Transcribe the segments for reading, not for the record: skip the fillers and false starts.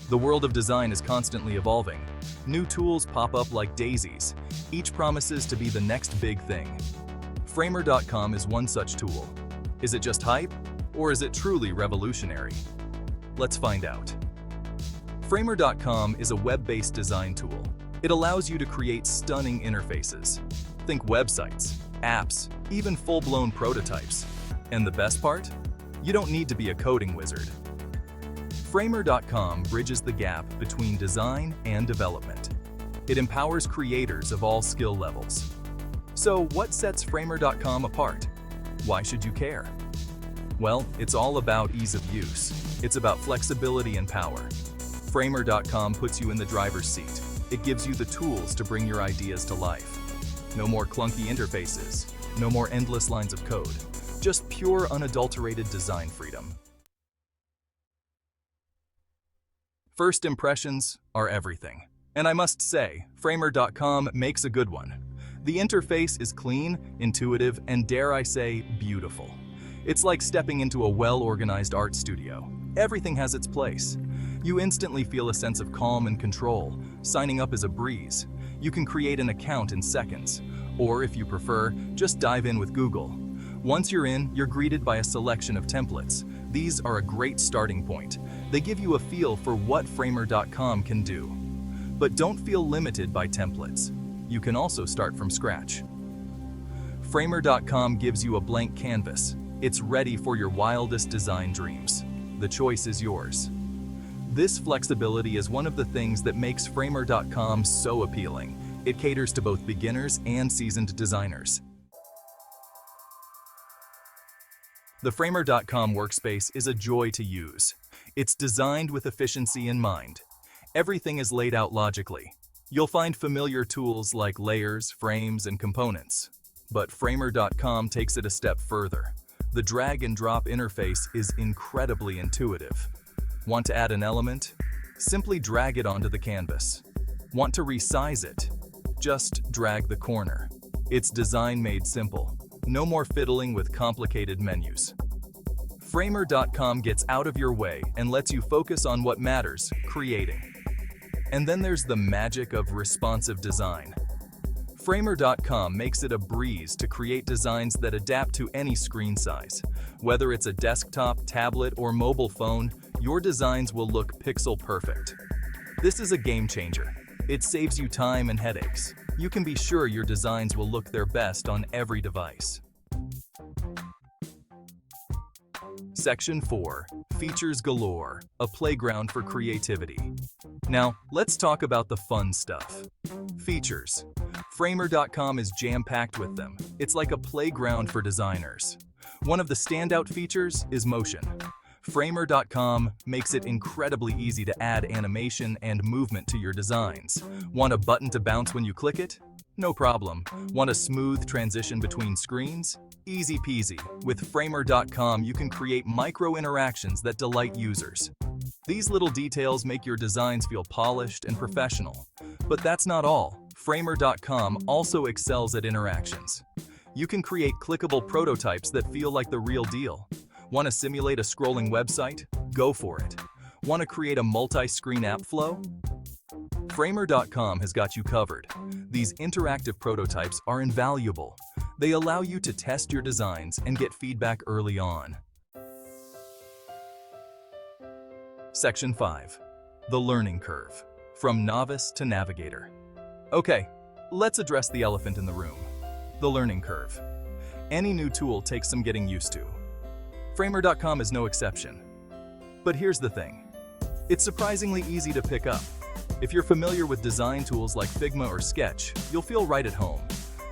The world of design is constantly evolving. New tools pop up like daisies. Each promises to be the next big thing. Framer.com is one such tool. Is it just hype, or is it truly revolutionary? Let's find out. Framer.com is a web-based design tool. It allows you to create stunning interfaces. Think websites, apps, even full-blown prototypes. And the best part? You don't need to be a coding wizard. Framer.com bridges the gap between design and development. It empowers creators of all skill levels. So what sets Framer.com apart? Why should you care? Well, it's all about ease of use. It's about flexibility and power. Framer.com puts you in the driver's seat. It gives you the tools to bring your ideas to life. No more clunky interfaces, no more endless lines of code. Just pure, unadulterated design freedom. First impressions are everything. And I must say, Framer.com makes a good one. The interface is clean, intuitive, and dare I say, beautiful. It's like stepping into a well-organized art studio. Everything has its place. You instantly feel a sense of calm and control. Signing up is a breeze. You can create an account in seconds. Or if you prefer, just dive in with Google. Once you're in, you're greeted by a selection of templates. These are a great starting point. They give you a feel for what Framer.com can do. But don't feel limited by templates. You can also start from scratch. Framer.com gives you a blank canvas. It's ready for your wildest design dreams. The choice is yours. This flexibility is one of the things that makes Framer.com so appealing. It caters to both beginners and seasoned designers. The Framer.com workspace is a joy to use. It's designed with efficiency in mind. Everything is laid out logically. You'll find familiar tools like layers, frames, and components. But Framer.com takes it a step further. The drag-and-drop interface is incredibly intuitive. Want to add an element? Simply drag it onto the canvas. Want to resize it? Just drag the corner. It's design made simple. No more fiddling with complicated menus. Framer.com gets out of your way and lets you focus on what matters, creating. And then there's the magic of responsive design. Framer.com makes it a breeze to create designs that adapt to any screen size. Whether it's a desktop, tablet, or mobile phone, your designs will look pixel perfect. This is a game changer. It saves you time and headaches. You can be sure your designs will look their best on every device. Section 4. Features galore, a playground for creativity. Now, let's talk about the fun stuff. Features. Framer.com is jam-packed with them. It's like a playground for designers. One of the standout features is motion. Framer.com makes it incredibly easy to add animation and movement to your designs. Want a button to bounce when you click it? No problem. Want a smooth transition between screens? Easy peasy. With Framer.com, you can create micro-interactions that delight users. These little details make your designs feel polished and professional. But that's not all. Framer.com also excels at interactions. You can create clickable prototypes that feel like the real deal. Want to simulate a scrolling website? Go for it. Want to create a multi-screen app flow? Framer.com has got you covered. These interactive prototypes are invaluable. They allow you to test your designs and get feedback early on. Section 5. The learning curve. From novice to navigator. Okay, let's address the elephant in the room. The learning curve. Any new tool takes some getting used to. Framer.com is no exception. But here's the thing. It's surprisingly easy to pick up. If you're familiar with design tools like Figma or Sketch, you'll feel right at home.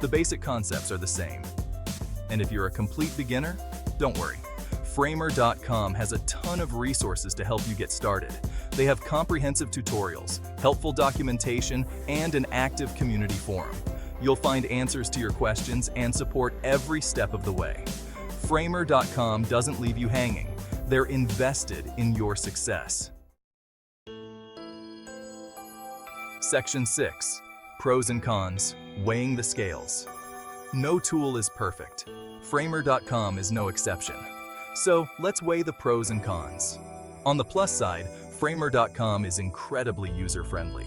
The basic concepts are the same. And if you're a complete beginner, don't worry. Framer.com has a ton of resources to help you get started. They have comprehensive tutorials, helpful documentation, and an active community forum. You'll find answers to your questions and support every step of the way. Framer.com doesn't leave you hanging. They're invested in your success. Section 6. Pros and cons, weighing the scales. No tool is perfect. Framer.com is no exception. So let's weigh the pros and cons. On the plus side, Framer.com is incredibly user-friendly.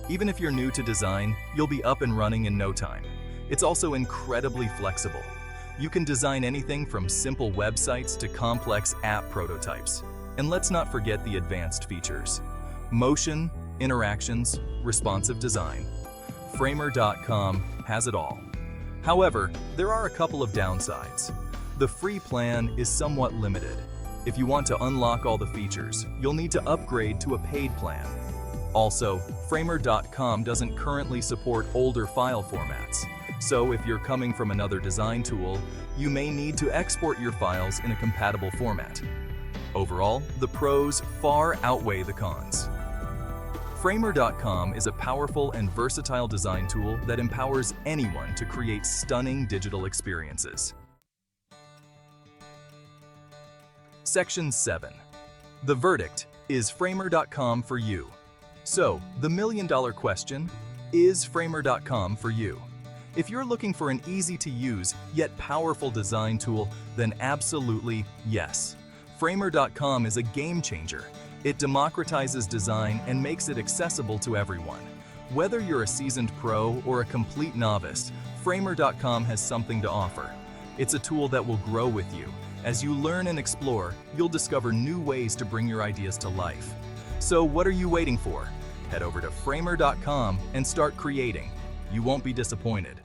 Even if you're new to design, you'll be up and running in no time. It's also incredibly flexible. You can design anything from simple websites to complex app prototypes. And let's not forget the advanced features: motion, interactions, responsive design. Framer.com has it all. However, there are a couple of downsides. The free plan is somewhat limited. If you want to unlock all the features, you'll need to upgrade to a paid plan. Also, Framer.com doesn't currently support older file formats. So if you're coming from another design tool, you may need to export your files in a compatible format. Overall, the pros far outweigh the cons. Framer.com is a powerful and versatile design tool that empowers anyone to create stunning digital experiences. Section 7. The verdict: is Framer.com for you? So, the million-dollar question: is Framer.com for you? If you're looking for an easy-to-use yet powerful design tool, then absolutely yes. Framer.com is a game-changer. It democratizes design and makes it accessible to everyone. Whether you're a seasoned pro or a complete novice, Framer.com has something to offer. It's a tool that will grow with you. As you learn and explore, you'll discover new ways to bring your ideas to life. So what are you waiting for? Head over to Framer.com and start creating. You won't be disappointed.